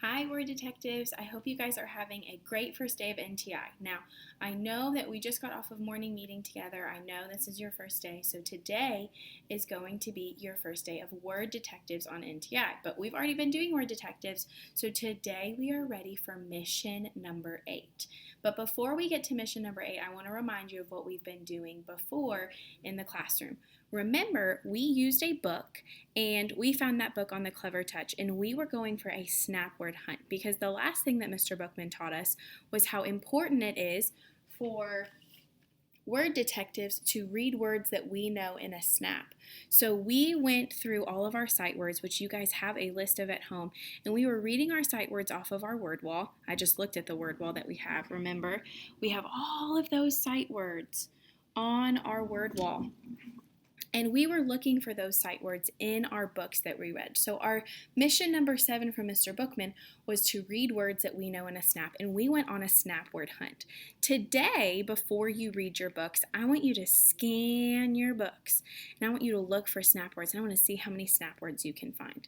Hi, Word Detectives. I hope you guys are having a great first day of NTI. Now, I know that we just got off of morning meeting together. I know this is your first day, so today is going to be your first day of Word Detectives on NTI. But we've already been doing Word Detectives, so today we are ready for mission number 8. But before we get to mission number 8, I want to remind you of what we've been doing before in the classroom. Remember, we used a book and we found that book on the Clever Touch, and we were going for a snap word hunt because the last thing that Mr. Bookman taught us was how important it is for word detectives to read words that we know in a snap. So we went through all of our sight words, which you guys have a list of at home, and we were reading our sight words off of our word wall. I just looked at the word wall that we have. Remember, we have all of those sight words on our word wall. And we were looking for those sight words in our books that we read. So our mission number 7 from Mr. Bookman was to read words that we know in a snap, and we went on a snap word hunt. Today, before you read your books, I want you to scan your books, and I want you to look for snap words, and I want to see how many snap words you can find.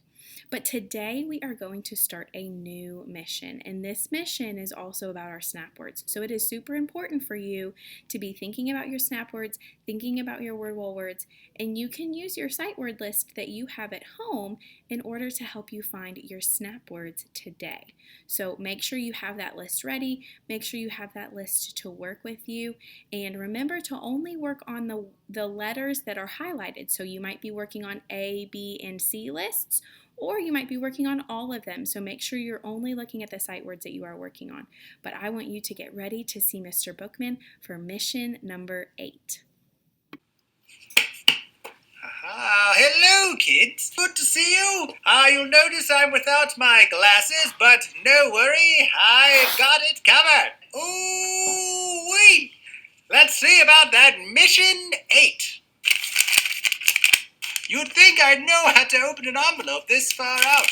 But today we are going to start a new mission, and this mission is also about our snap words. So it is super important for you to be thinking about your snap words, thinking about your word wall words, and you can use your sight word list that you have at home in order to help you find your snap words today. So make sure you have that list ready, make sure you have that list to work with you, and remember to only work on the letters that are highlighted. So you might be working on A, B, and C lists, or you might be working on all of them. So make sure you're only looking at the sight words that you are working on. But I want you to get ready to see Mr. Bookman for mission number 8. Hello, kids. Good to see you. You'll notice I'm without my glasses, but no worry, I've got it covered. Ooh-wee! Let's see about that mission 8. You'd think I'd know how to open an envelope this far out.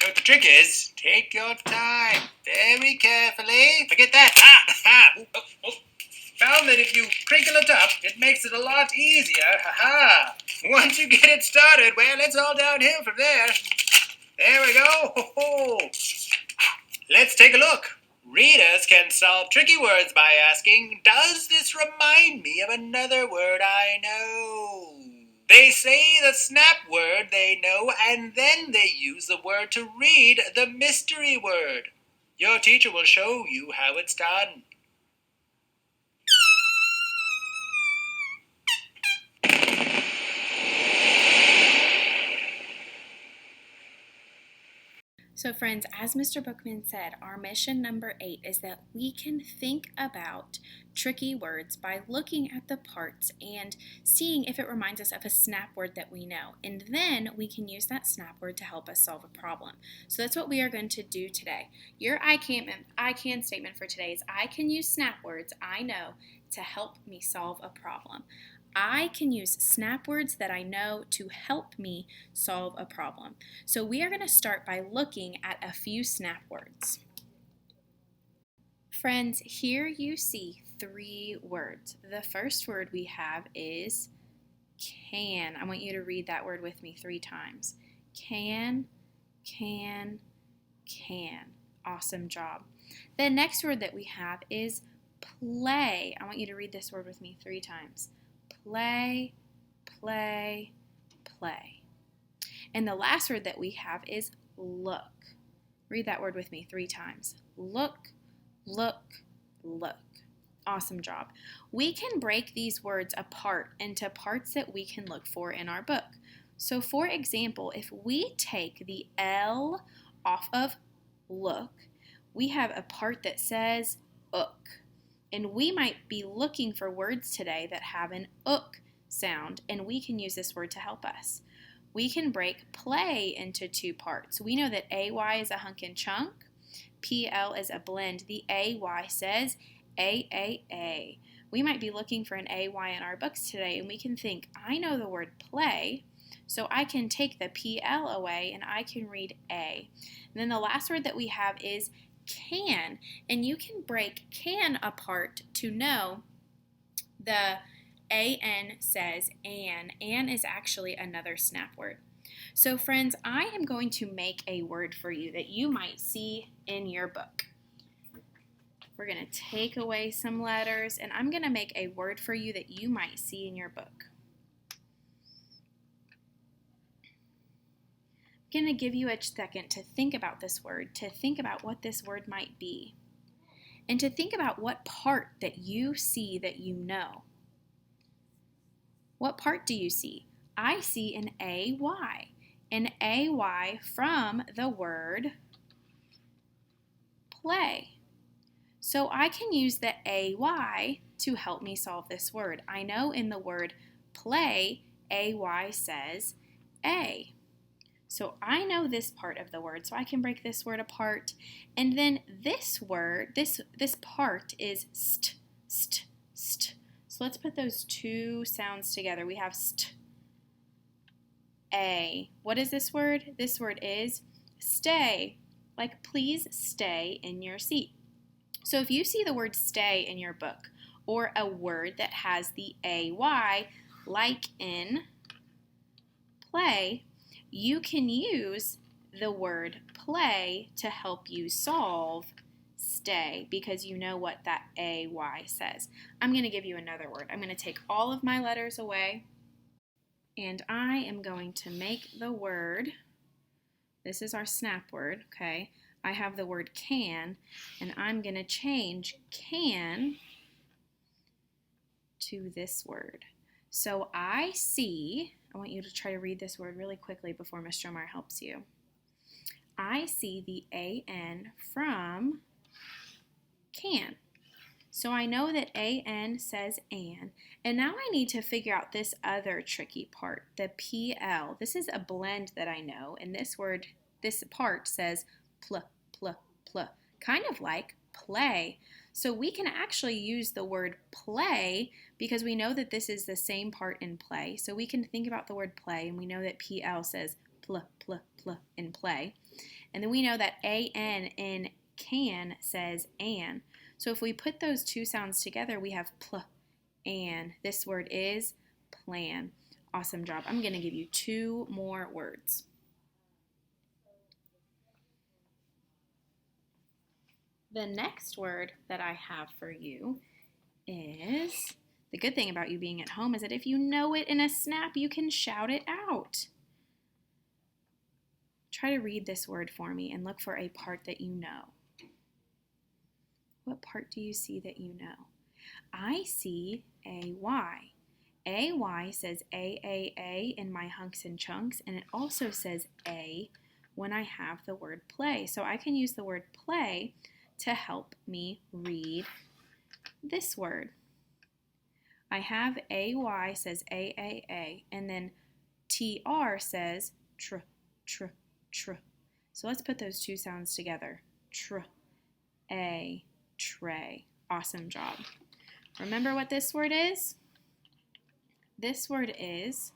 But the trick is, take your time, very carefully. Forget that. Found that if you crinkle it up, it makes it a lot easier. Once you get it started, well, it's all downhill from there. There we go. Let's take a look. Readers can solve tricky words by asking, does this remind me of another word I know? They say the snap word they know, and then they use the word to read the mystery word. Your teacher will show you how it's done. So friends, as Mr. Bookman said, our mission number 8 is that we can think about tricky words by looking at the parts and seeing if it reminds us of a snap word that we know. And then we can use that snap word to help us solve a problem. So that's what we are going to do today. Your I can statement for today is I can use snap words I know to help me solve a problem. I can use snap words that I know to help me solve a problem. So we are going to start by looking at a few snap words. Friends, here you see 3 words. The first word we have is can. I want you to read that word with me 3 times. Can, can, can. Awesome job. The next word that we have is play. I want you to read this word with me 3 times. Play, play, play. And the last word that we have is look. Read that word with me 3 times. Look, look, look. Awesome job. We can break these words apart into parts that we can look for in our book. So for example, if we take the L off of look, we have a part that says ook. And we might be looking for words today that have an ook sound, and we can use this word to help us. We can break play into 2 parts. We know that AY is a hunk and chunk, PL is a blend. The AY says AAA. We might be looking for an AY in our books today, and we can think, I know the word play, so I can take the PL away and I can read A. And then the last word that we have is can, and you can break can apart to know the AN says an. An is actually another snap word. So friends, I am going to make a word for you that you might see in your book. We're going to take away some letters, and I'm going to make a word for you that you might see in your book. I'm going to give you a second to think about this word, to think about what this word might be, and to think about what part that you see that you know. What part do you see? I see an AY from the word play. So I can use the AY to help me solve this word. I know in the word play, AY says A. So I know this part of the word, so I can break this word apart. And then this word, this part is st, st, st. So let's put those two sounds together. We have st, A. What is this word? This word is stay. Like, please stay in your seat. So if you see the word stay in your book, or a word that has the AY, like in play, you can use the word play to help you solve stay, because you know what that AY says. I'm going to give you another word. I'm going to take all of my letters away, and I am going to make the word, this is our snap word, okay? I have the word can, and I'm going to change can to this word. So I want you to try to read this word really quickly before Ms. Stromeyer helps you. I see the AN from can. So I know that AN says an, and now I need to figure out this other tricky part, the PL. This is a blend that I know, and this part says pl, pl, pl, kind of like play. So we can actually use the word play because we know that this is the same part in play. So we can think about the word play, and we know that PL says pl, pl, pl in play. And then we know that AN in can says an. So if we put those two sounds together, we have pl, and this word is plan. Awesome job. I'm going to give you two more words. The next word that I have for you is, the good thing about you being at home is that if you know it in a snap, you can shout it out. Try to read this word for me and look for a part that you know. What part do you see that you know? I see AY. AY says A in my hunks and chunks, and it also says A when I have the word play. So I can use the word play to help me read this word. I have AY says A, and then TR says tr, tr, tr. So let's put those two sounds together. Tr, a, tray. Awesome job. Remember what this word is? This word is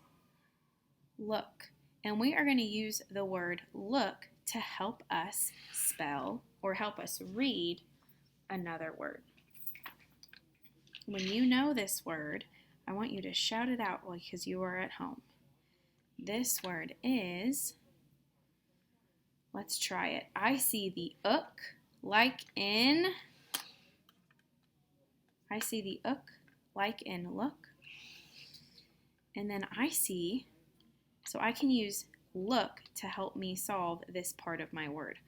look. And we are going to use the word look to help us spell or help us read another word. When you know this word, I want you to shout it out because you are at home. This word is, let's try it. I see the ook like in, I see the ook like in look. And then I see, so I can use look to help me solve this part of my word.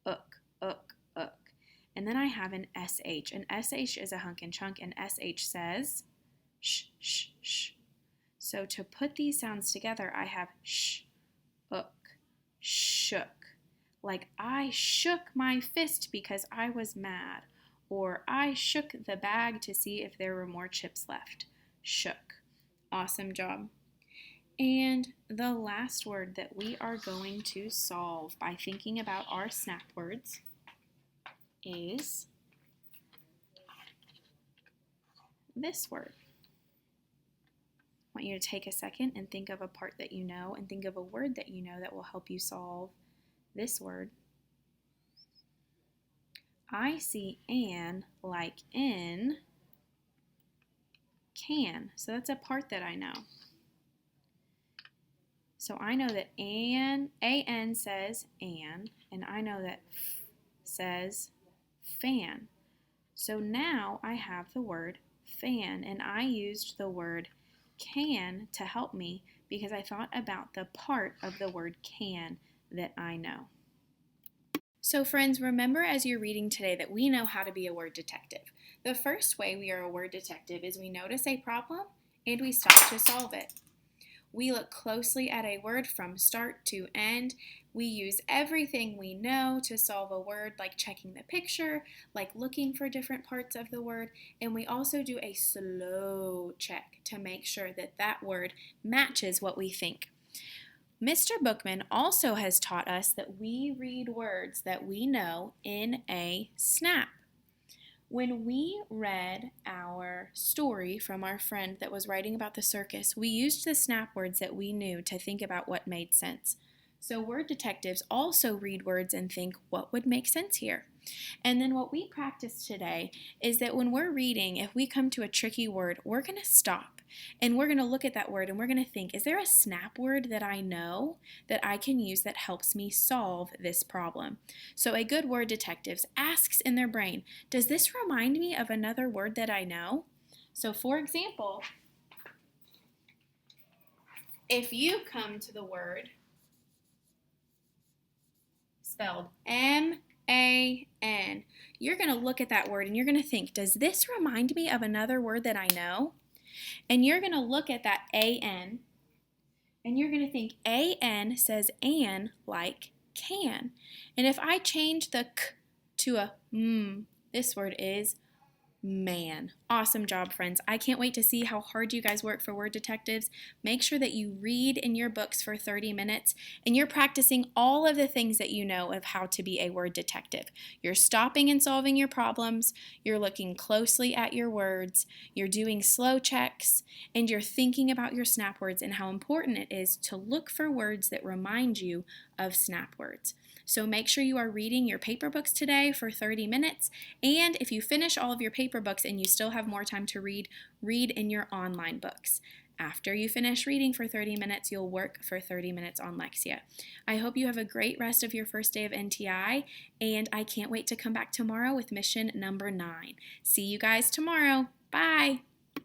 Ook, ook, ook. And then I have an SH. An SH is a hunk and chunk, and SH says sh, sh, sh. So to put these sounds together, I have sh, ook, shook. Like I shook my fist because I was mad, or I shook the bag to see if there were more chips left. Shook. Awesome job. And the last word that we are going to solve by thinking about our snap words is this word. I want you to take a second and think of a part that you know and think of a word that you know that will help you solve this word. I see an like in can. So that's a part that I know. So I know that an says an, and I know that f says fan. So now I have the word fan, and I used the word can to help me because I thought about the part of the word can that I know. So friends, remember as you're reading today that we know how to be a word detective. The first way we are a word detective is we notice a problem and we stop to solve it. We look closely at a word from start to end. We use everything we know to solve a word, like checking the picture, like looking for different parts of the word, and we also do a slow check to make sure that that word matches what we think. Mr. Bookman also has taught us that we read words that we know in a snap. When we read our story from our friend that was writing about the circus, we used the snap words that we knew to think about what made sense. So word detectives also read words and think, what would make sense here? And then what we practice today is that when we're reading, if we come to a tricky word, we're going to stop and we're going to look at that word and we're going to think, is there a snap word that I know that I can use that helps me solve this problem? So a good word detective asks in their brain, does this remind me of another word that I know? So for example, if you come to the word spelled M-A-N, you're going to look at that word and you're going to think, does this remind me of another word that I know? And you're going to look at that A-N and you're going to think A-N says an like can. And if I change the k to a m, this word is man. Awesome job, friends. I can't wait to see how hard you guys work for word detectives. Make sure that you read in your books for 30 minutes and you're practicing all of the things that you know of how to be a word detective. You're stopping and solving your problems, you're looking closely at your words, you're doing slow checks, and you're thinking about your snap words and how important it is to look for words that remind you of snap words. So make sure you are reading your paper books today for 30 minutes, and if you finish all of your paper books and you still have more time to read, read in your online books. After you finish reading for 30 minutes, you'll work for 30 minutes on Lexia. I hope you have a great rest of your first day of NTI, and I can't wait to come back tomorrow with mission number 9. See you guys tomorrow. Bye!